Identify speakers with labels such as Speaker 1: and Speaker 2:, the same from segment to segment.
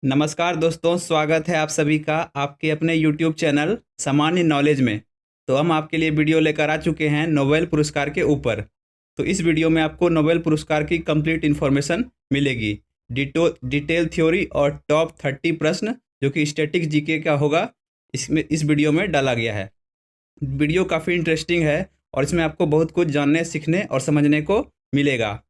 Speaker 1: नमस्कार दोस्तों, स्वागत है आप सभी का आपके अपने YouTube चैनल सामान्य नॉलेज में। तो हम आपके लिए वीडियो लेकर आ चुके हैं नोबेल पुरस्कार के ऊपर। तो इस वीडियो में आपको नोबेल पुरस्कार की कंप्लीट इन्फॉर्मेशन मिलेगी, डिटेल थ्योरी और टॉप 30 प्रश्न जो कि स्टैटिक जीके का होगा, इस वीडियो में डाला गया है। वीडियो काफ़ी इंटरेस्टिंग है और इसमें आपको बहुत कुछ जानने, सीखने और समझने को मिलेगा।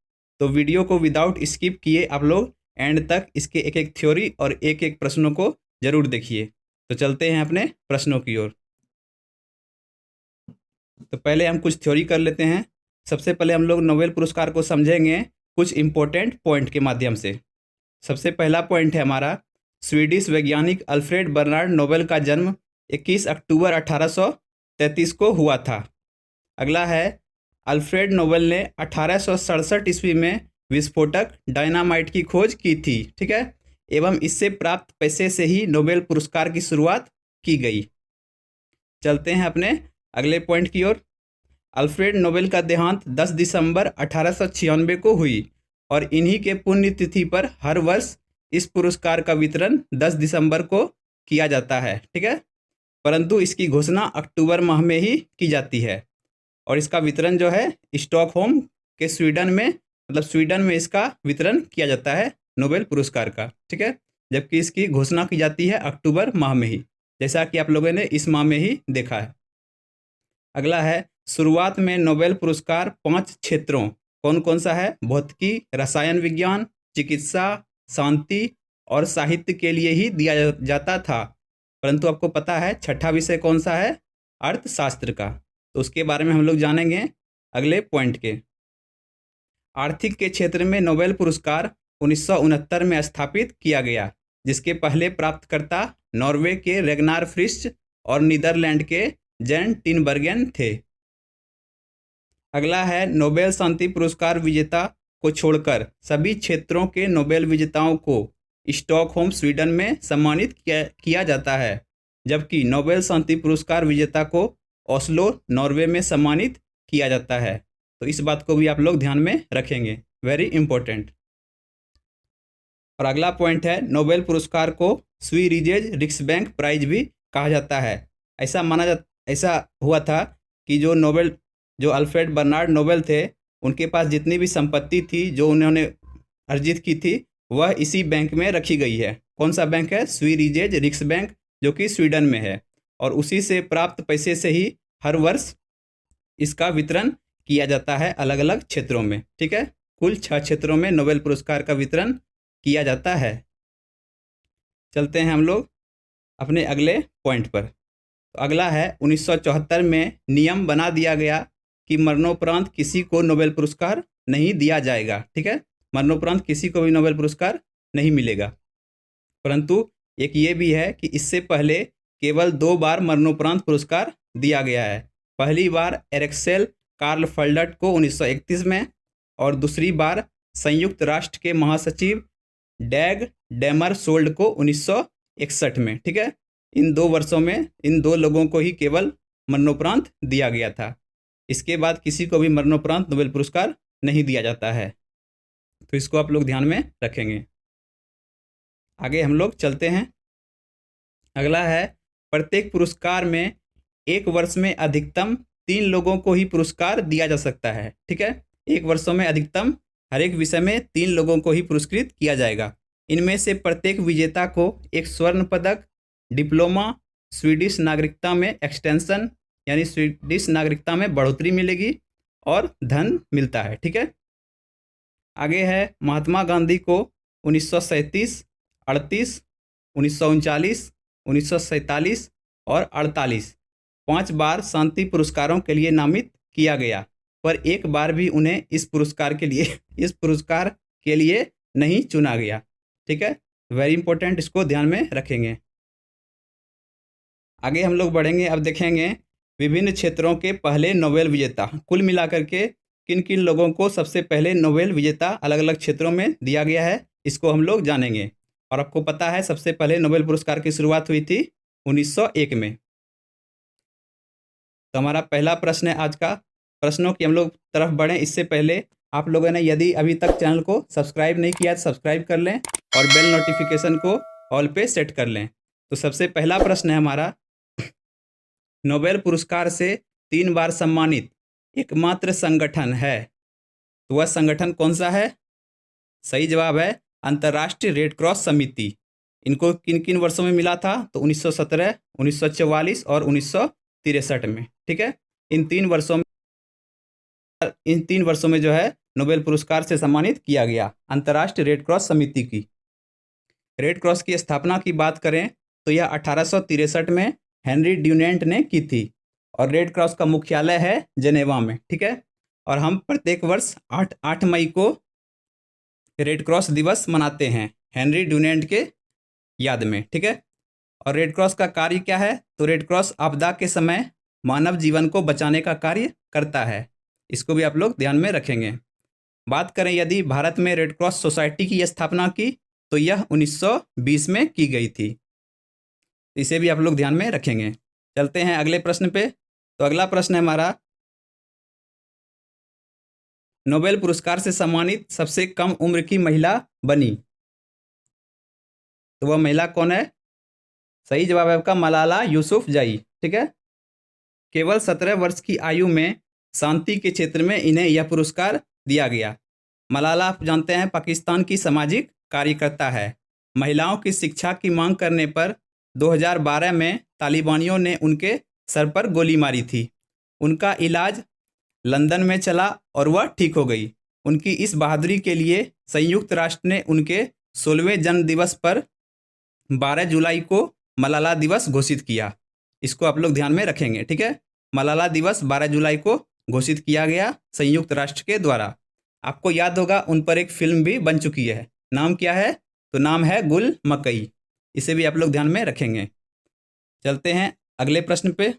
Speaker 1: तो वीडियो को विदाउट स्किप किए आप लोग एंड तक इसके एक एक थ्योरी और एक एक प्रश्नों को जरूर देखिए। तो चलते हैं अपने प्रश्नों की ओर। तो पहले हम कुछ थ्योरी कर लेते हैं। सबसे पहले हम लोग नोबेल पुरस्कार को समझेंगे कुछ इंपॉर्टेंट पॉइंट के माध्यम से। सबसे पहला पॉइंट है हमारा, स्वीडिश वैज्ञानिक अल्फ्रेड बर्नार्ड नोबेल का जन्म 21 अक्टूबर 1833 को हुआ था। अगला है, अल्फ्रेड नोबेल ने 1867 ईस्वी में विस्फोटक डायनामाइट की खोज की थी, ठीक है, एवं इससे प्राप्त पैसे से ही नोबेल पुरस्कार की शुरुआत की गई। चलते हैं अपने अगले पॉइंट की ओर। अल्फ्रेड नोबेल का देहांत 10 दिसंबर 1896 को हुई और इन्हीं के पुण्यतिथि पर हर वर्ष इस पुरस्कार का वितरण 10 दिसंबर को किया जाता है, ठीक है, परंतु इसकी घोषणा अक्टूबर माह में ही की जाती है और इसका वितरण जो है स्टॉकहोम के स्वीडन में, मतलब स्वीडन में इसका वितरण किया जाता है नोबेल पुरस्कार का, ठीक है, जबकि इसकी घोषणा की जाती है अक्टूबर माह में ही, जैसा कि आप लोगों ने इस माह में ही देखा है। अगला है, शुरुआत में नोबेल पुरस्कार 5 क्षेत्रों, कौन कौन सा है, भौतिकी, रसायन विज्ञान, चिकित्सा, शांति और साहित्य के लिए ही दिया जाता था, परंतु आपको पता है छठा विषय कौन सा है, अर्थशास्त्र का। तो उसके बारे में हम लोग जानेंगे अगले पॉइंट के। आर्थिक के क्षेत्र में नोबेल पुरस्कार 1969 में स्थापित किया गया, जिसके पहले प्राप्तकर्ता नॉर्वे के रेगनार फ्रिश्च और नीदरलैंड के जैन टिनबर्गेन थे। अगला है, नोबेल शांति पुरस्कार विजेता को छोड़कर सभी क्षेत्रों के नोबेल विजेताओं को स्टॉकहोम स्वीडन में सम्मानित किया जाता है, जबकि नोबेल शांति पुरस्कार विजेता को ओस्लो नॉर्वे में सम्मानित किया जाता है। तो इस बात को भी आप लोग ध्यान में रखेंगे, वेरी इंपॉर्टेंट। और अगला पॉइंट है, नोबेल पुरस्कार को स्वीरिजेज रिक्सबैंक प्राइज भी कहा जाता है। ऐसा हुआ था कि जो अल्फ्रेड बर्नार्ड नोबेल थे, उनके पास जितनी भी संपत्ति थी जो उन्होंने अर्जित की थी, वह इसी बैंक में रखी गई है। कौन सा बैंक है, स्वीरिजेज रिक्सबैंक, जो कि स्वीडन में है, और उसी से प्राप्त पैसे से ही हर वर्ष इसका वितरण किया जाता है अलग अलग क्षेत्रों में, ठीक है, कुल 6 क्षेत्रों में नोबेल पुरस्कार का वितरण किया जाता है। चलते हैं हम लोग अपने अगले पॉइंट पर। तो अगला है, 1974 में नियम बना दिया गया कि मरणोपरांत किसी को नोबेल पुरस्कार नहीं दिया जाएगा, ठीक है, मरणोपरांत किसी को भी नोबेल पुरस्कार नहीं मिलेगा, परंतु एक ये भी है कि इससे पहले केवल 2 बार मरणोपरांत पुरस्कार दिया गया है। पहली बार एरेक्सेल कार्ल फल्डट को 1931 में और दूसरी बार संयुक्त राष्ट्र के महासचिव डैग डेमरसोल्ड को 1961 में, ठीक है, इन 2 वर्षों में इन 2 लोगों को ही केवल मरणोपरांत दिया गया था। इसके बाद किसी को भी मरणोपरांत नोबेल पुरस्कार नहीं दिया जाता है, तो इसको आप लोग ध्यान में रखेंगे। आगे हम लोग चलते हैं। अगला है, प्रत्येक पुरस्कार में एक वर्ष में अधिकतम 3 लोगों को ही पुरस्कार दिया जा सकता है, ठीक है, एक वर्षों में अधिकतम हर एक विषय में 3 लोगों को ही पुरस्कृत किया जाएगा। इनमें से प्रत्येक विजेता को एक स्वर्ण पदक, डिप्लोमा, स्वीडिश नागरिकता में एक्सटेंशन यानी स्वीडिश नागरिकता में बढ़ोतरी मिलेगी और धन मिलता है, ठीक है। आगे है, महात्मा गांधी को 1937, 38, 1939, 1947 और 48 5 बार शांति पुरस्कारों के लिए नामित किया गया, पर एक बार भी उन्हें इस पुरस्कार के लिए नहीं चुना गया, ठीक है, वेरी इंपॉर्टेंट, इसको ध्यान में रखेंगे। आगे हम लोग बढ़ेंगे, अब देखेंगे विभिन्न क्षेत्रों के पहले नोबेल विजेता, कुल मिलाकर के किन किन लोगों को सबसे पहले नोबेल विजेता अलग अलग क्षेत्रों में दिया गया है, इसको हम लोग जानेंगे। और आपको पता है सबसे पहले नोबेल पुरस्कार की शुरुआत हुई थी 1901 में। तो हमारा पहला प्रश्न है आज का। प्रश्नों की हम लोग तरफ बढ़ें इससे पहले आप लोगों ने यदि अभी तक चैनल को सब्सक्राइब नहीं किया तो सब्सक्राइब कर लें और बेल नोटिफिकेशन को ऑल पे सेट कर लें। तो सबसे पहला प्रश्न है हमारा, नोबेल पुरस्कार से 3 बार सम्मानित एकमात्र संगठन है, तो वह संगठन कौन सा है? सही जवाब है अंतर्राष्ट्रीय रेड क्रॉस समिति। इनको किन किन वर्षों में मिला था? तो 1917, 1944 और 1963 में। ठीक है, इन तीन वर्षों में जो है नोबेल पुरस्कार से सम्मानित किया गया अंतर्राष्ट्रीय रेड क्रॉस समिति की। रेड क्रॉस की स्थापना की बात करें तो यह 1863 में हेनरी ड्यूनेंट ने की थी और रेड क्रॉस का मुख्यालय है जेनेवा में। ठीक है, और हम प्रत्येक वर्ष 8 मई को रेड क्रॉस दिवस मनाते हैं हेनरी ड्यूनेंट के याद में। ठीक है, और रेड क्रॉस का कार्य क्या है? तो रेड क्रॉस आपदा के समय मानव जीवन को बचाने का कार्य करता है। इसको भी आप लोग ध्यान में रखेंगे। बात करें यदि भारत में रेड क्रॉस सोसाइटी की स्थापना की तो यह 1920 में की गई थी। इसे भी आप लोग ध्यान में रखेंगे। चलते हैं अगले प्रश्न पे। तो अगला प्रश्न है हमारा, नोबेल पुरस्कार से सम्मानित सबसे कम उम्र की महिला बनी, तो वह महिला कौन है? सही जवाब है आपका मलाला यूसुफजई। ठीक है, केवल 17 वर्ष की आयु में शांति के क्षेत्र में इन्हें यह पुरस्कार दिया गया। मलाला आप जानते हैं पाकिस्तान की सामाजिक कार्यकर्ता है। महिलाओं की शिक्षा की मांग करने पर 2012 में तालिबानियों ने उनके सर पर गोली मारी थी। उनका इलाज लंदन में चला और वह ठीक हो गई। उनकी इस बहादुरी के लिए संयुक्त राष्ट्र ने उनके 16वें जन्म दिवस पर 12 जुलाई को मलाला दिवस घोषित किया। इसको आप लोग ध्यान में रखेंगे। ठीक है, मलाला दिवस 12 जुलाई को घोषित किया गया संयुक्त राष्ट्र के द्वारा। आपको याद होगा उन पर एक फिल्म भी बन चुकी है। नाम क्या है? तो नाम है गुल मकई। इसे भी आप लोग ध्यान में रखेंगे। चलते हैं अगले प्रश्न पे।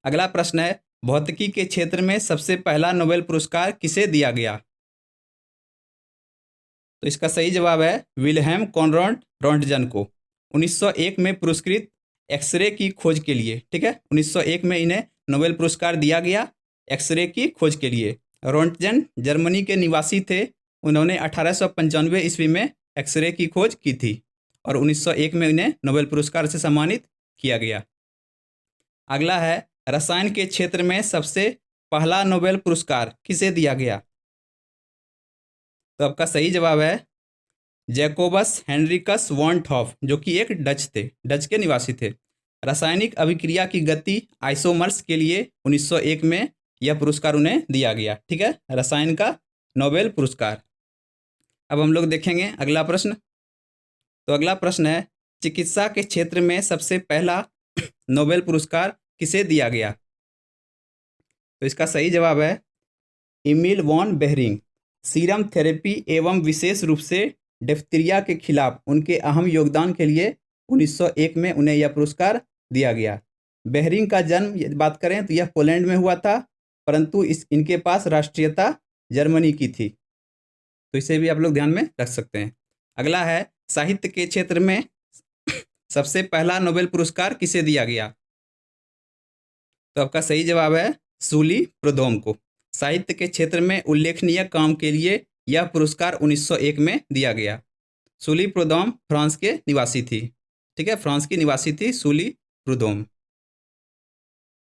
Speaker 1: अगला प्रश्न है, भौतिकी के क्षेत्र में सबसे पहला नोबेल पुरस्कार किसे दिया गया? तो इसका सही जवाब है विल्हेम कॉनराड रॉन्टजन को। 1901 में पुरस्कृत एक्सरे की खोज के लिए। ठीक है, 1901 में इन्हें नोबेल पुरस्कार दिया गया एक्सरे की खोज के लिए। रॉन्टजन जर्मनी के निवासी थे। उन्होंने 1895 ईस्वी में एक्सरे की खोज की थी और 1901 में इन्हें नोबेल पुरस्कार से सम्मानित किया गया। अगला है, रसायन के क्षेत्र में सबसे पहला नोबेल पुरस्कार किसे दिया गया? तो आपका सही जवाब है जैकोबस हेनरिकस वॉन ठॉफ, जो कि एक डच के निवासी थे। रासायनिक अभिक्रिया की गति आइसोमर्स के लिए 1901 में यह पुरस्कार उन्हें दिया गया। ठीक है, रसायन का नोबेल पुरस्कार। अब हम लोग देखेंगे अगला प्रश्न। तो अगला प्रश्न है, चिकित्सा के क्षेत्र में सबसे पहला नोबेल पुरस्कार किसे दिया गया? तो इसका सही जवाब है Emil von Behring. Serum therapy एवं विशेष रूप से डिप्थीरिया के खिलाफ उनके अहम योगदान के लिए 1901 में उन्हें यह पुरस्कार दिया गया। बेहरिंग का जन्म बात करें तो यह पोलैंड में हुआ था, परंतु इनके पास राष्ट्रीयता जर्मनी की थी। तो इसे भी आप लोग ध्यान में रख सकते हैं। अगला है, साहित्य के क्षेत्र में सबसे पहला नोबेल पुरस्कार किसे दिया गया? तो आपका सही जवाब है सूली प्रोदोम को। साहित्य के क्षेत्र में उल्लेखनीय काम के लिए यह पुरस्कार 1901 में दिया गया। सूली प्रोदोम फ्रांस के निवासी थी। ठीक है, फ्रांस की निवासी थी सूली प्रोदोम।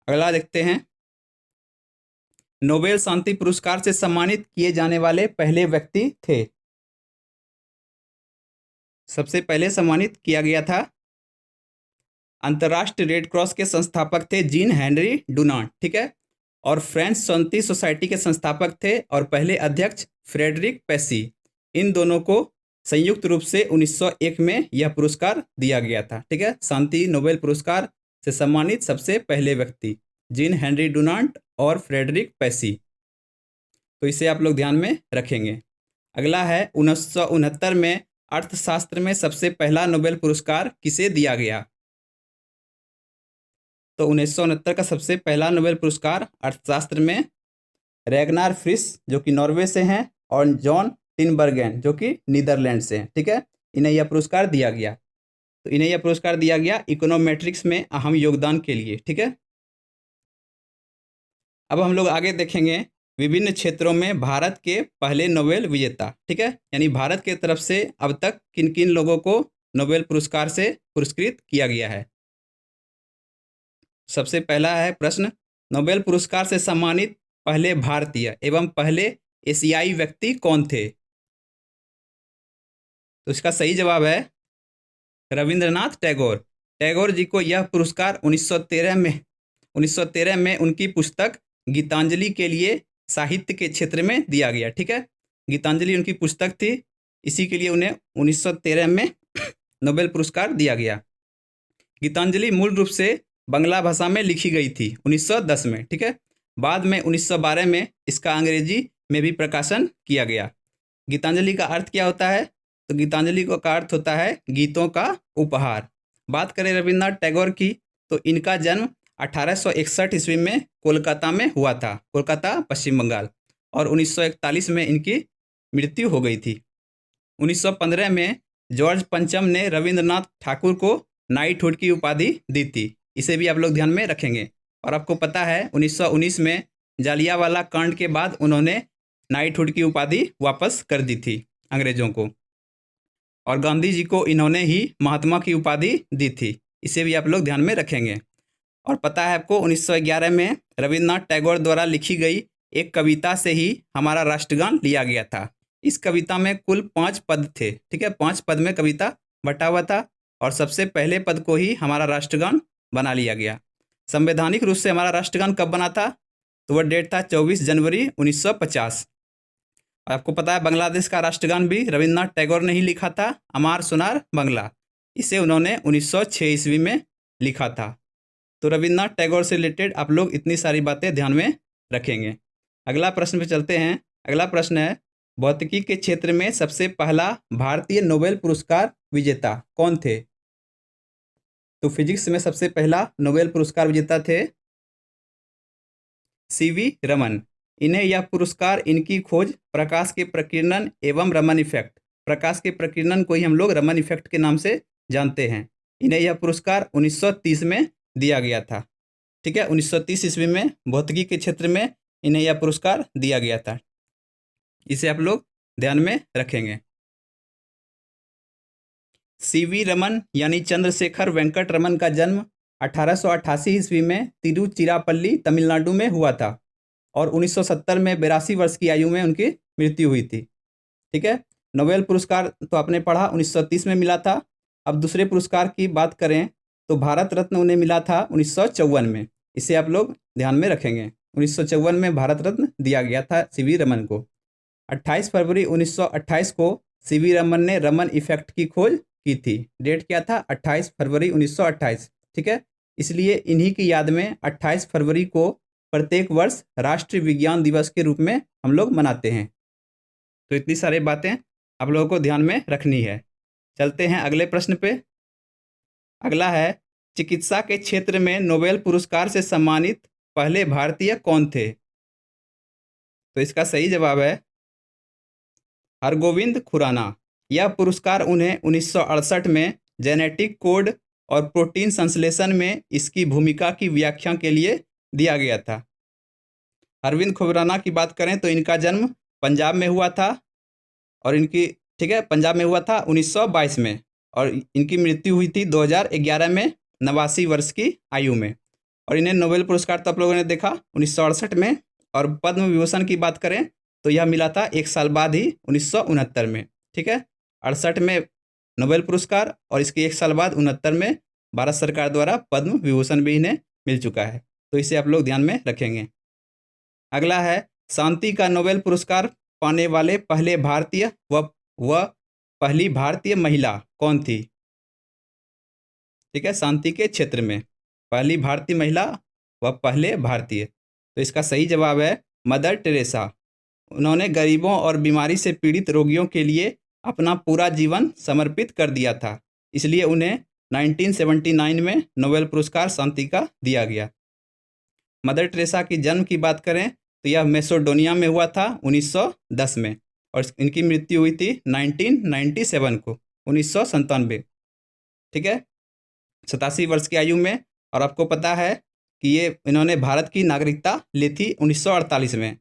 Speaker 1: अगला देखते हैं, नोबेल शांति पुरस्कार से सम्मानित किए जाने वाले पहले व्यक्ति थे। सबसे पहले सम्मानित किया गया था अंतर्राष्ट्रीय रेड क्रॉस के संस्थापक थे जीन हेनरी डुनांट। ठीक है, और फ्रेंच शांति सोसाइटी के संस्थापक थे और पहले अध्यक्ष फ्रेडरिक पेसी। इन दोनों को संयुक्त रूप से 1901 में यह पुरस्कार दिया गया था। ठीक है, शांति नोबेल पुरस्कार से सम्मानित सबसे पहले व्यक्ति जीन हेनरी डुनांट और फ्रेडरिक पेसी। तो इसे आप लोग ध्यान में रखेंगे। अगला है, 1969 में अर्थशास्त्र में सबसे पहला नोबेल पुरस्कार किसे दिया गया? तो 1969 का सबसे पहला नोबेल पुरस्कार अर्थशास्त्र में रैगनार फ्रिश, जो कि नॉर्वे से हैं, और जॉन टिनबर्गेन, जो कि नीदरलैंड से हैं। ठीक है, इन्हें यह पुरस्कार दिया गया। तो इन्हें यह पुरस्कार दिया गया इकोनोमेट्रिक्स में अहम योगदान के लिए। ठीक है, अब हम लोग आगे देखेंगे विभिन्न क्षेत्रों में भारत के पहले नोबेल विजेता। ठीक है, यानी भारत के तरफ से अब तक किन किन लोगों को नोबेल पुरस्कार से पुरस्कृत किया गया है। सबसे पहला है प्रश्न, नोबेल पुरस्कार से सम्मानित पहले भारतीय एवं पहले एशियाई व्यक्ति कौन थे? तो इसका सही जवाब है रविंद्रनाथ टैगोर। टैगोर जी को यह पुरस्कार 1913 में उनकी पुस्तक गीतांजलि के लिए साहित्य के क्षेत्र में दिया गया। ठीक है, गीतांजलि उनकी पुस्तक थी, इसी के लिए उन्हें 1913 में नोबेल पुरस्कार दिया गया। गीतांजलि मूल रूप से बांग्ला भाषा में लिखी गई थी 1910 में। ठीक है, बाद में 1912 में इसका अंग्रेजी में भी प्रकाशन किया गया। गीतांजलि का अर्थ क्या होता है? तो गीतांजलि का अर्थ होता है गीतों का उपहार। बात करें रविन्द्रनाथ टैगोर की, तो इनका जन्म 1861 ईस्वी में कोलकाता में हुआ था, कोलकाता पश्चिम बंगाल, और 1941 में इनकी मृत्यु हो गई थी। 1915 में जॉर्ज पंचम ने रविंद्रनाथ ठाकुर को नाइटहुड की उपाधि दी थी, इसे भी आप लोग ध्यान में रखेंगे। और आपको पता है 1919 में जालियांवाला कांड के बाद उन्होंने नाइटहुड की उपाधि वापस कर दी थी अंग्रेजों को, और गांधी जी को इन्होंने ही महात्मा की उपाधि दी थी, इसे भी आप लोग ध्यान में रखेंगे। और पता है आपको 1911 में रविन्द्रनाथ टैगोर द्वारा लिखी गई एक कविता से ही हमारा राष्ट्रगान लिया गया था। इस कविता में कुल 5 पद थे। ठीक है, 5 पद में कविता बटा हुआ था, और सबसे पहले पद को ही हमारा राष्ट्रगान बना लिया गया। संवैधानिक रूप से हमारा राष्ट्रगान कब बना था? तो वह डेट था 24 जनवरी 1950। आपको पता है बांग्लादेश का राष्ट्रगान भी रविन्द्रनाथ टैगोर ने ही लिखा था, अमार सोनार बांग्ला। इसे उन्होंने 1906 ईस्वी में लिखा था। तो रविन्द्रनाथ टैगोर से रिलेटेड आप लोग इतनी सारी बातें ध्यान में रखेंगे। अगला प्रश्न पे चलते हैं। अगला प्रश्न है, भौतिकी के क्षेत्र में सबसे पहला भारतीय नोबेल पुरस्कार विजेता कौन थे? तो फिजिक्स में सबसे पहला नोबेल पुरस्कार विजेता थे सीवी रमन। इन्हें यह पुरस्कार इनकी खोज प्रकाश के प्रकीर्णन एवं रमन इफेक्ट, प्रकाश के प्रकीर्णन को ही हम लोग रमन इफेक्ट के नाम से जानते हैं, इन्हें यह पुरस्कार 1930 में दिया गया था। ठीक है, 1930 ईस्वी में भौतिकी के क्षेत्र में इन्हें यह पुरस्कार दिया गया था, इसे आप लोग ध्यान में रखेंगे। सीवी रमन यानी चंद्रशेखर वेंकट रमन का जन्म 1888 ईस्वी में तिरुचिरापल्ली तमिलनाडु में हुआ था, और 1970 में 82 वर्ष की आयु में उनकी मृत्यु हुई थी। ठीक है, नोबेल पुरस्कार तो आपने पढ़ा 1930 में मिला था। अब दूसरे पुरस्कार की बात करें तो भारत रत्न उन्हें मिला था 1954 में, इसे आप लोग ध्यान में रखेंगे। 1954 में भारत रत्न दिया गया था सीवी रमन को। 28 फरवरी 1928 को सीवी रमन ने रमन इफेक्ट की खोज की थी। डेट क्या था? 28 फरवरी 1928। ठीक है, इसलिए इन्हीं की याद में 28 फरवरी को प्रत्येक वर्ष राष्ट्रीय विज्ञान दिवस के रूप में हम लोग मनाते हैं। तो इतनी सारी बातें आप लोगों को ध्यान में रखनी है। चलते हैं अगले प्रश्न पे। अगला है, चिकित्सा के क्षेत्र में नोबेल पुरस्कार से सम्मानित पहले भारतीय कौन थे? तो इसका सही जवाब है हरगोविंद खुराना। यह पुरस्कार उन्हें 1968 में जेनेटिक कोड और प्रोटीन संश्लेषण में इसकी भूमिका की व्याख्या के लिए दिया गया था। अरविंद खुराना की बात करें तो इनका जन्म पंजाब में हुआ था, और इनकी ठीक है पंजाब में हुआ था 1922 में, और इनकी मृत्यु हुई थी 2011 में 89 वर्ष की आयु में। और इन्हें नोबेल पुरस्कार तो आप लोगों ने देखा 1968 में, और पद्म विभूषण की बात करें तो यह मिला था 1 साल बाद ही 1969 में। ठीक है, 68 में नोबेल पुरस्कार, और इसके 1 साल बाद 69 में भारत सरकार द्वारा पद्म विभूषण भी इन्हें मिल चुका है, तो इसे आप लोग ध्यान में रखेंगे। अगला है, शांति का नोबेल पुरस्कार पाने वाले पहले भारतीय व पहली भारतीय महिला कौन थी? ठीक है, शांति के क्षेत्र में पहली भारतीय महिला व पहले भारतीय, तो इसका सही जवाब है मदर टेरेसा। उन्होंने गरीबों और बीमारी से पीड़ित रोगियों के लिए अपना पूरा जीवन समर्पित कर दिया था, इसलिए उन्हें 1979 में नोबेल पुरस्कार शांति का दिया गया। मदर टेरेसा की जन्म की बात करें तो यह मैसेडोनिया में हुआ था 1910 में, और इनकी मृत्यु हुई थी 1997 को 1997। ठीक है, 87 वर्ष की आयु में। और आपको पता है कि इन्होंने भारत की नागरिकता ली थी 1948 में,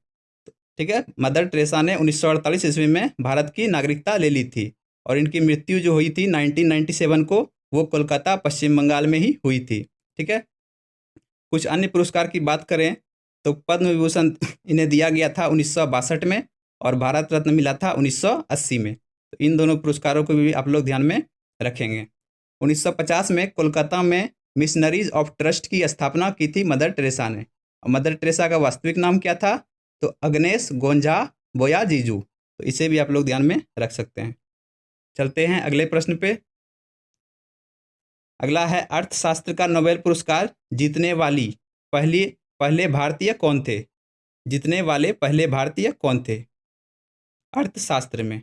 Speaker 1: तो ठीक है। मदर टेरेसा ने 1948 ईस्वी में भारत की नागरिकता ले ली थी और इनकी मृत्यु जो हुई थी 1997 को, वो कोलकाता पश्चिम बंगाल में ही हुई थी। ठीक है। कुछ अन्य पुरस्कार की बात करें तो पद्म विभूषण इन्हें दिया गया था 1962 में और भारत रत्न मिला था 1980 में। तो इन दोनों पुरस्कारों को भी आप लोग ध्यान में रखेंगे। 1950 में कोलकाता में मिशनरीज ऑफ ट्रस्ट की स्थापना की थी मदर टेरेसा ने। और मदर टेरेसा का वास्तविक नाम क्या था? तो अग्नेस गोंझा बोयाजीजू। तो इसे भी आप लोग ध्यान में रख सकते हैं। चलते हैं अगले प्रश्न पे। अगला है अर्थशास्त्र का नोबेल पुरस्कार जीतने वाली पहले भारतीय कौन थे? जीतने वाले पहले भारतीय कौन थे अर्थशास्त्र में?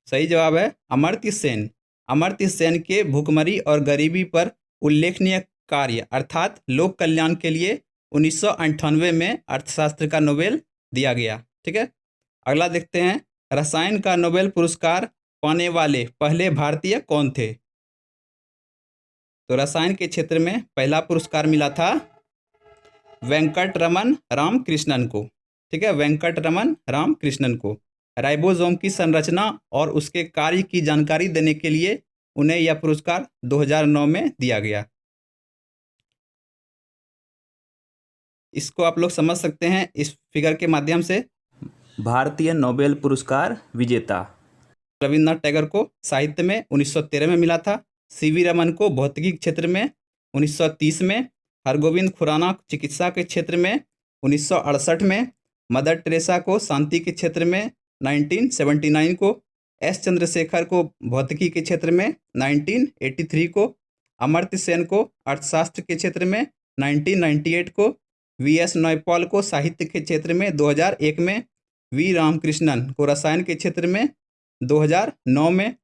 Speaker 1: सही जवाब है अमर्त्य सेन। अमर्त्य सेन के भुखमरी और गरीबी पर उल्लेखनीय कार्य अर्थात लोक कल्याण के लिए 1998 में अर्थशास्त्र का नोबेल दिया गया। ठीक है। अगला देखते हैं रसायन का नोबेल पुरस्कार पाने वाले पहले भारतीय कौन थे? तो रसायन के क्षेत्र में पहला पुरस्कार मिला था वेंकटरमन रामकृष्णन को। ठीक है, वेंकटरमन रामकृष्णन को। राइबोसोम की संरचना और उसके कार्य की जानकारी देने के लिए उन्हें यह पुरस्कार 2009 में दिया गया। इसको आप लोग समझ सकते हैं इस फिगर के माध्यम से। भारतीय नोबेल पुरस्कार विजेता रविन्द्रनाथ टैगोर को साहित्य में 1913 में मिला था, सीवी रमन को भौतिकी क्षेत्र में 1930 में, हरगोविंद खुराना चिकित्सा के क्षेत्र में 1968 में, मदर टेरेसा को शांति के क्षेत्र में 1979 को, एस चंद्रशेखर को भौतिकी के क्षेत्र में 1983 को, अमर्त्य सेन को अर्थशास्त्र के क्षेत्र में 1998 को, वी.एस. नयपॉल को साहित्य के क्षेत्र में 2001 में, वी. रामकृष्णन को रसायन के क्षेत्र में 2009 में,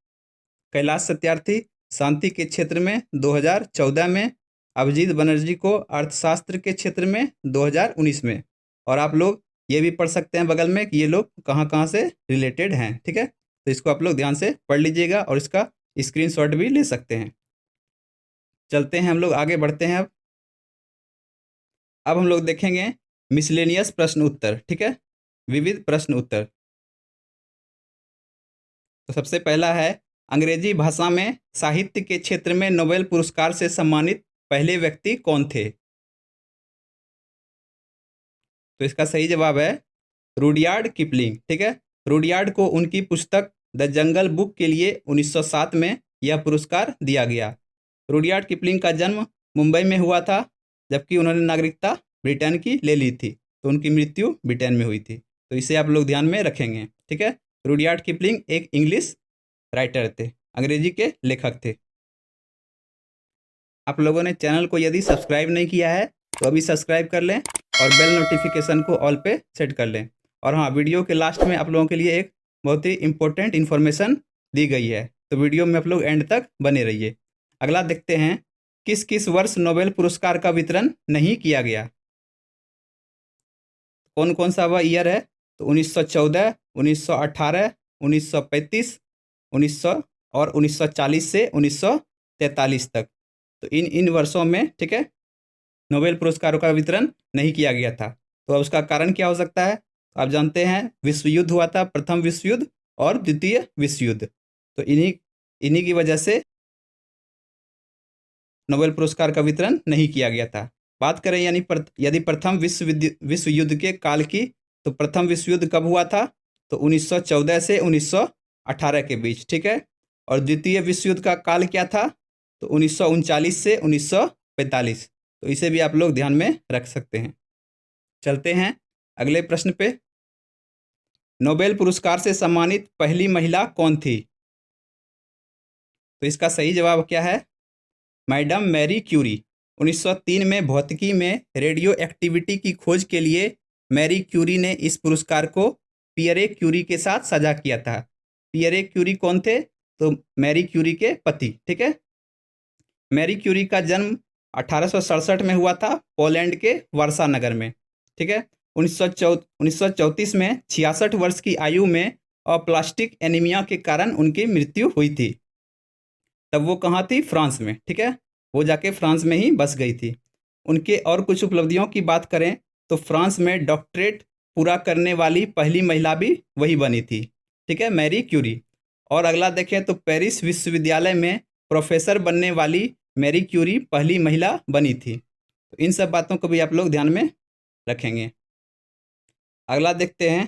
Speaker 1: कैलाश सत्यार्थी शांति के क्षेत्र में 2014 में, अभिजीत बनर्जी को अर्थशास्त्र के क्षेत्र में 2019 में। और आप लोग ये भी पढ़ सकते हैं बगल में कि ये लोग कहाँ कहाँ से रिलेटेड हैं। ठीक है, तो इसको आप लोग ध्यान से पढ़ लीजिएगा और इसका स्क्रीनशॉट भी ले सकते हैं। चलते हैं हम लोग आगे बढ़ते हैं। अब हम लोग देखेंगे मिसलेनियस प्रश्न उत्तर। ठीक है, विविध प्रश्न उत्तर। तो सबसे पहला है अंग्रेजी भाषा में साहित्य के क्षेत्र में नोबेल पुरस्कार से सम्मानित पहले व्यक्ति कौन थे? तो इसका सही जवाब है रुडयार्ड किपलिंग। ठीक है, रुडयार्ड को उनकी पुस्तक द जंगल बुक के लिए 1907 में यह पुरस्कार दिया गया। रुडयार्ड किपलिंग का जन्म मुंबई में हुआ था, जबकि उन्होंने नागरिकता ब्रिटेन की ले ली थी, तो उनकी मृत्यु ब्रिटेन में हुई थी। तो इसे आप लोग ध्यान में रखेंगे। ठीक है, रुडयार्ड किपलिंग एक इंग्लिश राइटर थे, अंग्रेजी के लेखक थे। आप लोगों ने चैनल को यदि सब्सक्राइब नहीं किया है तो अभी सब्सक्राइब कर लें और बेल नोटिफिकेशन को ऑल पे सेट कर लें। और हाँ, वीडियो के लास्ट में आप लोगों के लिए एक बहुत ही इंपॉर्टेंट इन्फॉर्मेशन दी गई है, तो वीडियो में आप लोग एंड तक बने रहिए। अगला देखते हैं किस किस वर्ष नोबेल पुरस्कार का वितरण नहीं किया गया? कौन कौन सा वह ईयर है? तो 1914, 1918, 1935, 1900 और 1940 से 1943 तक। तो इन वर्षों में, ठीक है, नोबेल पुरस्कारों का वितरण नहीं किया गया था। तो अब उसका कारण क्या हो सकता है? आप जानते हैं विश्व युद्ध हुआ था, प्रथम विश्व युद्ध और द्वितीय विश्व युद्ध। तो इन्हीं की वजह से नोबेल पुरस्कार का वितरण नहीं किया गया था। बात करें यदि प्रथम विश्व युद्ध के काल की, तो प्रथम विश्व युद्ध कब हुआ था? तो 1914 से 1918 के बीच। ठीक है, और द्वितीय विश्व युद्ध का काल क्या था? तो 1939 से 1945। तो इसे भी आप लोग ध्यान में रख सकते हैं। चलते हैं अगले प्रश्न पे। नोबेल पुरस्कार से सम्मानित पहली महिला कौन थी? तो इसका सही जवाब क्या है? Madam Marie Curie. 1903 में भौतिकी में रेडियो एक्टिविटी की खोज के लिए मैरी क्यूरी ने इस पुरस्कार को पियरे क्यूरी के साथ साझा किया था। पियरे क्यूरी कौन थे? तो मैरी क्यूरी के पति। ठीक है, मैरी क्यूरी का जन्म 1867 में हुआ था, पोलैंड के वार्सा नगर में। ठीक है, 1934 में 66 वर्ष की आयु में अप्लास्टिक एनीमिया के कारण उनकी मृत्यु हुई थी। तब वो कहाँ थी? फ्रांस में। ठीक है, वो जाके फ्रांस में ही बस गई थी। उनके और कुछ उपलब्धियों की बात करें तो फ्रांस में डॉक्टरेट पूरा करने वाली पहली महिला भी वही बनी थी, ठीक है, मैरी क्यूरी। और अगला देखें तो पेरिस विश्वविद्यालय में प्रोफेसर बनने वाली मैरी क्यूरी पहली महिला बनी थी। तो इन सब बातों को भी आप लोग ध्यान में रखेंगे। अगला देखते हैं।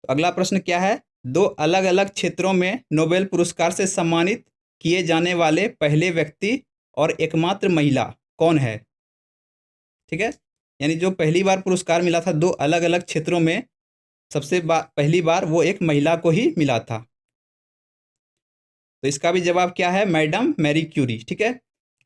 Speaker 1: अगला प्रश्न क्या है? दो अलग अलग क्षेत्रों में नोबेल पुरस्कार से सम्मानित किए जाने वाले पहले व्यक्ति और एकमात्र महिला कौन है? ठीक है, यानी जो पहली बार पुरस्कार मिला था दो अलग अलग क्षेत्रों में, पहली बार वो एक महिला को ही मिला था। तो इसका भी जवाब क्या है? Madam Marie Curie. ठीक है,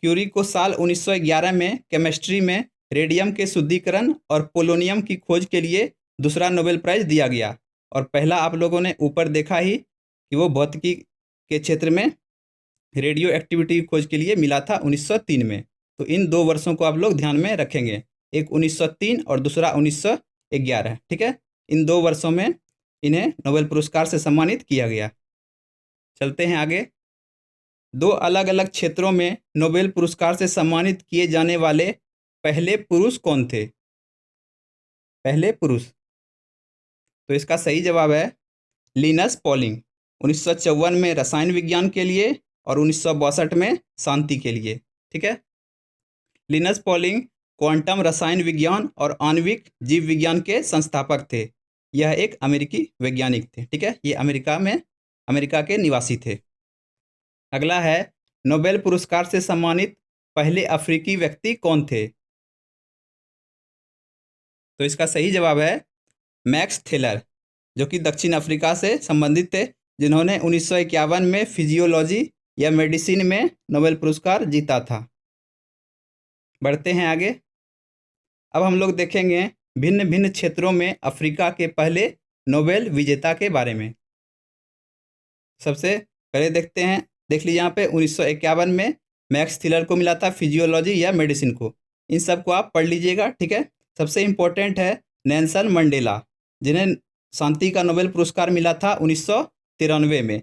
Speaker 1: क्यूरी को साल 1911 में केमिस्ट्री में रेडियम के शुद्धिकरण और पोलोनियम की खोज के लिए दूसरा नोबेल प्राइज दिया गया। और पहला आप लोगों ने ऊपर देखा ही कि वो भौतिकी के क्षेत्र में रेडियो एक्टिविटी की खोज के लिए मिला था 1903 में। तो इन दो वर्षों को आप लोग ध्यान में रखेंगे, एक 1903 और दूसरा 1911। ठीक है, इन दो वर्षों में इन्हें नोबेल पुरस्कार से सम्मानित किया गया। चलते हैं आगे। दो अलग अलग क्षेत्रों में नोबेल पुरस्कार से सम्मानित किए जाने वाले पहले पुरुष कौन थे? पहले पुरुष, तो इसका सही जवाब है लिनस पॉलिंग। 1954 में रसायन विज्ञान के लिए और 1962 में शांति के लिए। ठीक है, लिनस पॉलिंग क्वांटम रसायन विज्ञान और आणविक जीव विज्ञान के संस्थापक थे। यह एक अमेरिकी वैज्ञानिक थे। ठीक है, ये अमेरिका के निवासी थे। अगला है, नोबेल पुरस्कार से सम्मानित पहले अफ्रीकी व्यक्ति कौन थे? तो इसका सही जवाब है मैक्स थेलर, जो कि दक्षिण अफ्रीका से संबंधित थे, जिन्होंने 1951 में फिजियोलॉजी या मेडिसिन में नोबेल पुरस्कार जीता था। बढ़ते हैं आगे। अब हम लोग देखेंगे भिन्न भिन्न क्षेत्रों में अफ्रीका के पहले नोबेल विजेता के बारे में। सबसे पहले देखते हैं, देख लीजिए यहाँ पे 1951 में मैक्स थीलर को मिला था फिजियोलॉजी या मेडिसिन को। इन सब को आप पढ़ लीजिएगा। ठीक है, सबसे इम्पोर्टेंट है नेल्सन मंडेला, जिन्हें शांति का नोबेल पुरस्कार मिला था 1993 में।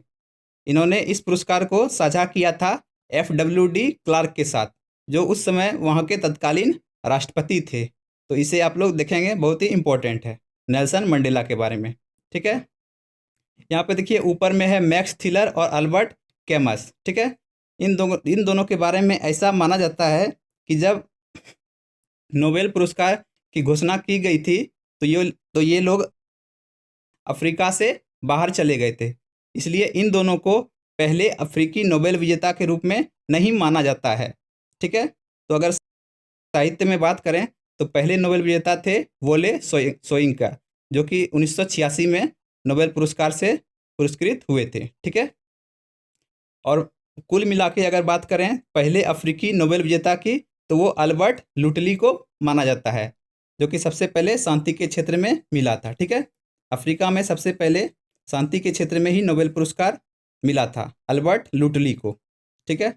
Speaker 1: इन्होंने इस पुरस्कार को साझा किया था FWD क्लार्क के साथ, जो उस समय वहाँ के तत्कालीन राष्ट्रपति थे। तो इसे आप लोग देखेंगे, बहुत ही इम्पोर्टेंट है नेल्सन मंडेला के बारे में। ठीक है, यहाँ पे देखिए ऊपर में है मैक्स थीलर और अल्बर्ट कैमस। ठीक है, इन दोनों के बारे में ऐसा माना जाता है कि जब नोबेल पुरस्कार की घोषणा की गई थी तो ये लोग अफ्रीका से बाहर चले गए थे, इसलिए इन दोनों को पहले अफ्रीकी नोबेल विजेता के रूप में नहीं माना जाता है। ठीक है, तो अगर साहित्य में बात करें तो पहले नोबेल विजेता थे वोले सोयिंका, जो कि 1986 में नोबेल पुरस्कार से पुरस्कृत हुए थे। ठीक है, और कुल मिला के अगर बात करें पहले अफ्रीकी नोबेल विजेता की, तो वो अल्बर्ट लुटली को माना जाता है, जो कि सबसे पहले शांति के क्षेत्र में मिला था। ठीक है, अफ्रीका में सबसे पहले शांति के क्षेत्र में ही नोबेल पुरस्कार मिला था अल्बर्ट लुटली को। ठीक है,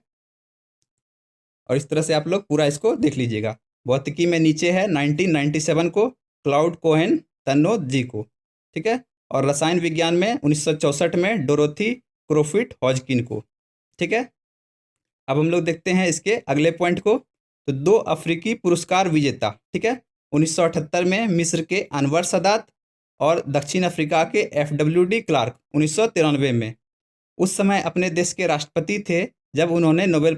Speaker 1: और इस तरह से आप लोग पूरा इसको देख लीजिएगा। भौतिकी में नीचे है 1997 को क्लाउड कोहेन तन्नो जी को। ठीक है, और रसायन विज्ञान में 1964 में डोरोथी क्रोफिट हॉजकिन को। ठीक है, अब हम लोग देखते हैं इसके अगले पॉइंट को। तो दो अफ्रीकी पुरस्कार विजेता, ठीक है, 1978 में मिस्र के अनवर सदात और दक्षिण अफ्रीका के FWD क्लार्क 1993 में। उस समय अपने देश के राष्ट्रपति थे जब उन्हें नोबेल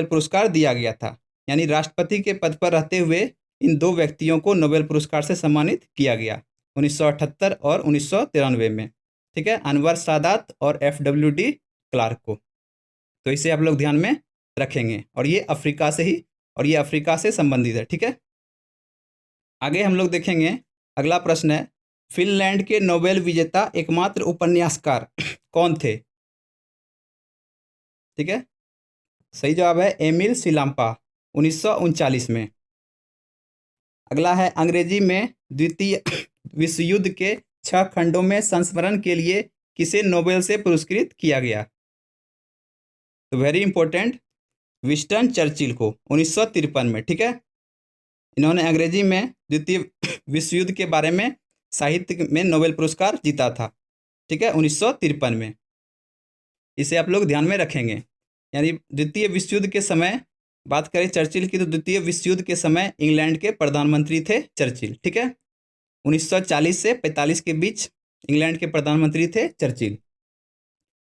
Speaker 1: पुरस्कार दिया गया था। यानी राष्ट्रपति के पद पर रहते हुए इन दो व्यक्तियों को नोबेल पुरस्कार से सम्मानित किया गया 1978 और 1993 में। ठीक है, अनवर सादात और FWD क्लार्क को। तो इसे आप लोग ध्यान में रखेंगे, और ये अफ्रीका से संबंधित है। ठीक है, आगे हम लोग देखेंगे। अगला प्रश्न है, फिनलैंड के नोबेल विजेता एकमात्र उपन्यासकार कौन थे? ठीक है, सही जवाब है एमिल सिलाम्पा 1939 में। अगला है, अंग्रेजी में द्वितीय विश्व युद्ध के 6 खंडों में संस्मरण के लिए किसे नोबेल से पुरस्कृत किया गया? तो वेरी इंपॉर्टेंट, विंस्टन चर्चिल को 1953 में। ठीक है, इन्होंने अंग्रेजी में द्वितीय विश्व युद्ध के बारे में साहित्य में नोबेल पुरस्कार जीता था। ठीक है, 1953 में। इसे आप लोग ध्यान में रखेंगे। यानी द्वितीय विश्व युद्ध के समय बात करें चर्चिल की तो द्वितीय विश्व युद्ध के समय इंग्लैंड के प्रधानमंत्री थे चर्चिल। ठीक है, 1940 से 45 के बीच इंग्लैंड के प्रधानमंत्री थे चर्चिल।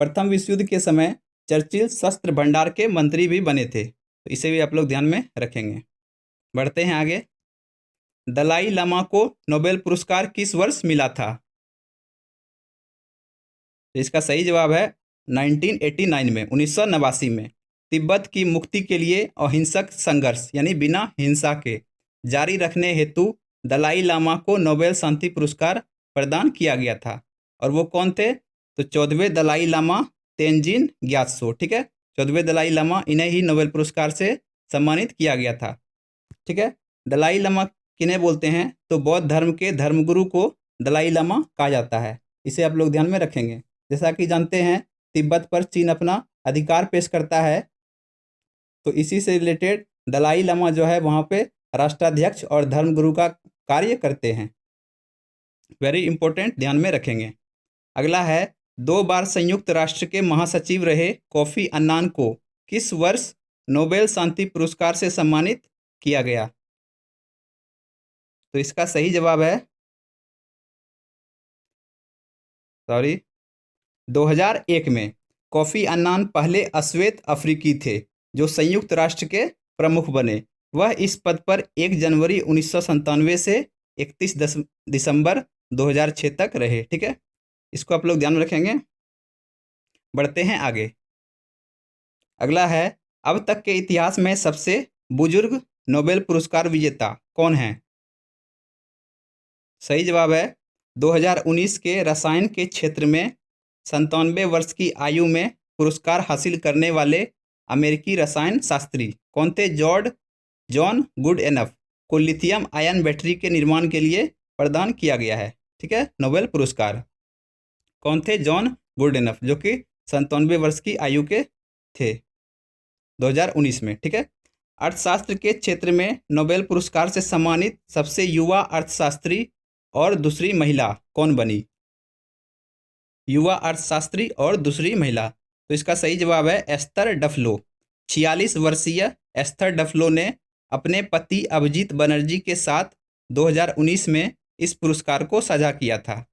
Speaker 1: प्रथम विश्व युद्ध के समय चर्चिल शस्त्र भंडार के मंत्री भी बने थे, तो इसे भी आप लोग ध्यान में रखेंगे। बढ़ते हैं आगे। दलाई लामा को नोबेल पुरस्कार किस वर्ष मिला था? इसका सही जवाब है 1989 में, 1989 में। तिब्बत की मुक्ति के लिए अहिंसक संघर्ष यानी बिना हिंसा के जारी रखने हेतु दलाई लामा को नोबेल शांति पुरस्कार प्रदान किया गया था। और वो कौन थे? तो 14वें दलाई लामा तेंजिन ग्यात्सो। ठीक है, 14वें दलाई लामा, इन्हें ही नोबेल पुरस्कार से सम्मानित किया गया था। ठीक है, दलाई लामा किन्हें बोलते हैं? तो बौद्ध धर्म के धर्मगुरु को दलाई लामा कहा जाता है। इसे आप लोग ध्यान में रखेंगे। जैसा कि जानते हैं तिब्बत पर चीन अपना अधिकार पेश करता है, तो इसी से रिलेटेड दलाई लामा जो है वहाँ पे राष्ट्राध्यक्ष और धर्मगुरु का कार्य करते हैं। वेरी इंपॉर्टेंट, ध्यान में रखेंगे। अगला है 2 बार संयुक्त राष्ट्र के महासचिव रहे कोफी अन्नान को किस वर्ष नोबेल शांति पुरस्कार से सम्मानित किया गया? तो इसका सही जवाब है 2001 में। कोफी अन्नान पहले अश्वेत अफ्रीकी थे जो संयुक्त राष्ट्र के प्रमुख बने। वह इस पद पर 1 जनवरी 1997 से 31 दिसंबर 2006 तक रहे। ठीक है, इसको आप लोग ध्यान में रखेंगे। बढ़ते हैं आगे। अगला है अब तक के इतिहास में सबसे बुजुर्ग नोबेल पुरस्कार विजेता कौन है? सही जवाब है 2019 के रसायन के क्षेत्र में 97 वर्ष की आयु में पुरस्कार हासिल करने वाले अमेरिकी रसायन शास्त्री कौन थे? जॉन गुडएनफ को लिथियम आयन बैटरी के निर्माण के लिए प्रदान किया गया है। ठीक है, नोबेल पुरस्कार कौन थे? जॉन गुडएनफ, जो कि 97 वर्ष की आयु के थे 2019 में। ठीक है, अर्थशास्त्र के क्षेत्र में नोबेल पुरस्कार से सम्मानित सबसे युवा अर्थशास्त्री और दूसरी महिला कौन बनी? युवा अर्थशास्त्री और दूसरी महिला, तो इसका सही जवाब है एस्थर डफलो। 46 वर्षीय एस्थर डफलो ने अपने पति अभिजीत बनर्जी के साथ 2019 में इस पुरस्कार को साझा किया था।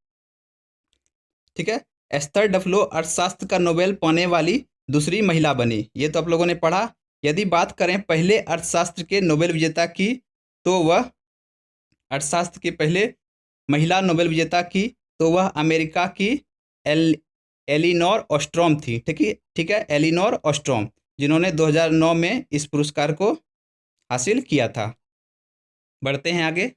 Speaker 1: ठीक है, एस्थर डफलो अर्थशास्त्र का नोबेल पाने वाली दूसरी महिला बनी। ये तो आप लोगों ने पढ़ा। यदि बात करें पहले अर्थशास्त्र के नोबेल विजेता की, तो वह अर्थशास्त्र के पहले महिला नोबेल विजेता की तो वह अमेरिका की एलिनोर ऑस्ट्रोम थी। ठीक है, एलिनोर ऑस्ट्रोम, जिन्होंने 2009 में इस पुरस्कार को हासिल किया था। बढ़ते हैं आगे।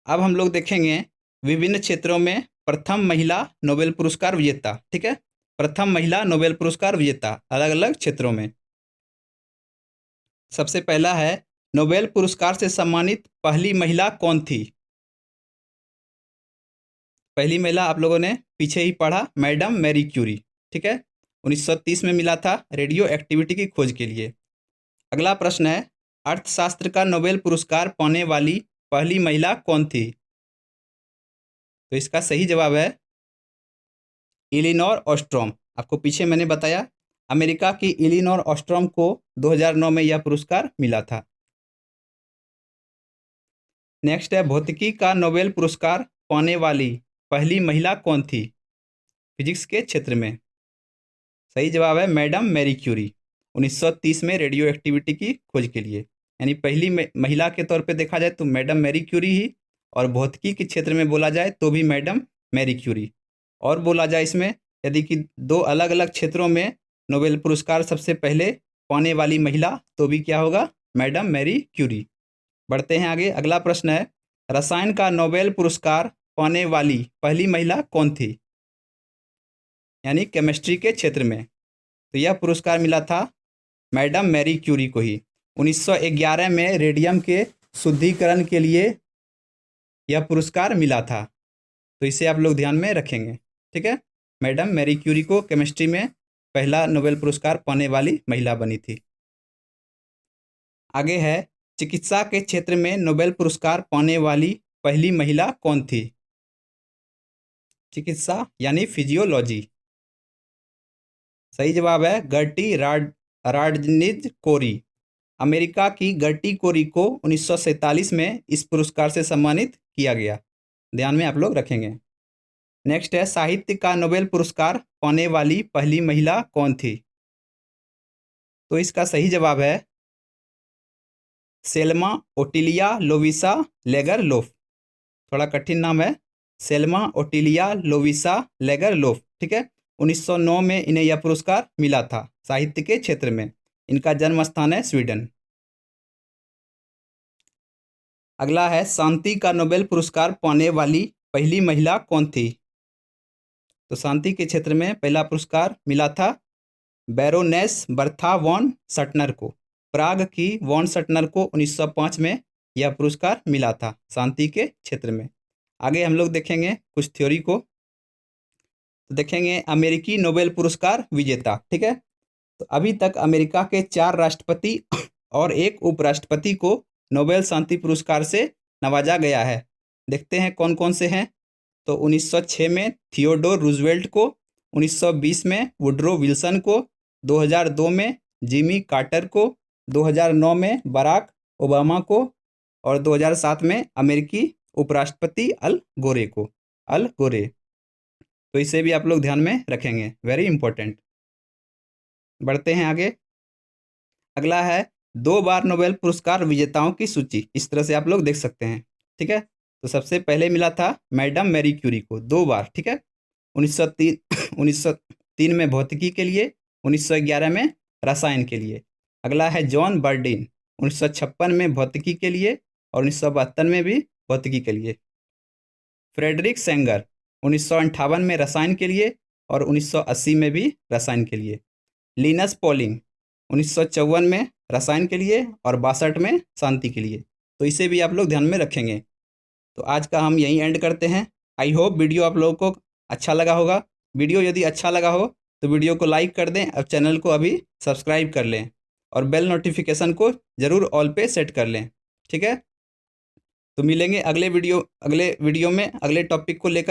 Speaker 1: अब हम लोग देखेंगे विभिन्न क्षेत्रों में प्रथम महिला नोबेल पुरस्कार विजेता। ठीक है, प्रथम महिला नोबेल पुरस्कार विजेता अलग अलग क्षेत्रों में। सबसे पहला है नोबेल पुरस्कार से सम्मानित पहली महिला कौन थी? पहली महिला आप लोगों ने पीछे ही पढ़ा, मैडम मैरी क्यूरी। ठीक है, 1930 में मिला था रेडियो एक्टिविटी की खोज के लिए। अगला प्रश्न है अर्थशास्त्र का नोबेल पुरस्कार पाने वाली पहली महिला कौन थी? तो इसका सही जवाब है इलिनोर ऑस्ट्रोम। आपको पीछे मैंने बताया अमेरिका की इलिनोर ऑस्ट्रोम को 2009 में यह पुरस्कार मिला था। नेक्स्ट है भौतिकी का नोबेल पुरस्कार पाने वाली पहली महिला कौन थी फिजिक्स के क्षेत्र में? सही जवाब है मैडम मैरी क्यूरी, 1930 में रेडियो एक्टिविटी की खोज के लिए। यानी पहली महिला के तौर पे देखा जाए तो मैडम मैरी क्यूरी ही, और भौतिकी के क्षेत्र में बोला जाए तो भी मैडम मैरी क्यूरी। और बोला जाए इसमें यदि कि 2 अलग अलग क्षेत्रों में नोबेल पुरस्कार सबसे पहले पाने वाली महिला तो भी क्या होगा? Madam Marie Curie. बढ़ते हैं आगे। अगला प्रश्न है रसायन का नोबेल पुरस्कार पाने वाली पहली महिला कौन थी? यानी केमिस्ट्री के क्षेत्र में, तो यह पुरस्कार मिला था मैडम मैरी क्यूरी को ही। 1911 में रेडियम के शुद्धिकरण के लिए यह पुरस्कार मिला था, तो इसे आप लोग ध्यान में रखेंगे। ठीक है, मैडम मैरी क्यूरी को केमिस्ट्री में पहला नोबेल पुरस्कार पाने वाली महिला बनी थी। आगे है चिकित्सा के क्षेत्र में नोबेल पुरस्कार पाने वाली पहली महिला कौन थी? चिकित्सा यानी फिजियोलॉजी। सही जवाब है गर्टी राडनिज कोरी। अमेरिका की गर्टी कोरी को 1947 में इस पुरस्कार से सम्मानित किया गया। ध्यान में आप लोग रखेंगे। नेक्स्ट है, साहित्य का नोबेल पुरस्कार पाने वाली पहली महिला कौन थी? तो इसका सही जवाब है सेल्मा ओटिलिया लोविसा लेगरलोफ। थोड़ा कठिन नाम है, सेल्मा ओटिलिया लोविसा लेगरलोफ। ठीक है, 1909 में इन्हें यह पुरस्कार मिला था साहित्य के क्षेत्र में। इनका जन्म स्थान है स्वीडन। अगला है, शांति का नोबेल पुरस्कार पाने वाली पहली महिला कौन थी? तो शांति के क्षेत्र में पहला पुरस्कार मिला था बैरोनेस बर्था वॉन सटनर को। प्राग की वॉन सटनर को 1905 में यह पुरस्कार मिला था शांति के क्षेत्र में। आगे हम लोग देखेंगे कुछ थ्योरी को। तो देखेंगे अमेरिकी नोबेल पुरस्कार विजेता। ठीक है, तो अभी तक अमेरिका के 4 राष्ट्रपति और 1 उपराष्ट्रपति को नोबेल शांति पुरस्कार से नवाजा गया है। देखते हैं कौन कौन से हैं। तो 1906 में थियोडोर रूजवेल्ट को, 1920 में वुड्रो विल्सन को, 2002 में जिमी कार्टर को, 2009 में बराक ओबामा को और 2007 में अमेरिकी उपराष्ट्रपति अल गोरे को। अल गोरे, तो इसे भी आप लोग ध्यान में रखेंगे, वेरी इंपॉर्टेंट। बढ़ते हैं आगे। अगला है 2 बार नोबेल पुरस्कार विजेताओं की सूची। इस तरह से आप लोग देख सकते हैं। ठीक है, तो सबसे पहले मिला था मैडम मैरी क्यूरी को 2 बार। ठीक है, 1903 में भौतिकी के लिए, 1911 में रसायन के लिए। अगला है जॉन बर्डिन, 1956 में भौतिकी के लिए और 1972 में भी भौतिकी के लिए। फ्रेडरिक सेंगर 1958 में रसायन के लिए और 1980 में भी रसायन के लिए। लिनस पॉलिंग 1954 में रसायन के लिए और 62 में शांति के लिए। तो इसे भी आप लोग ध्यान में रखेंगे। तो आज का हम यहीं एंड करते हैं। आई होप वीडियो आप लोगों को अच्छा लगा होगा। वीडियो यदि अच्छा लगा हो तो वीडियो को लाइक कर दें और चैनल को अभी सब्सक्राइब कर लें और बेल नोटिफिकेशन को ज़रूर ऑल पे सेट कर लें। ठीक है, तो मिलेंगे अगले वीडियो में अगले टॉपिक को लेकर।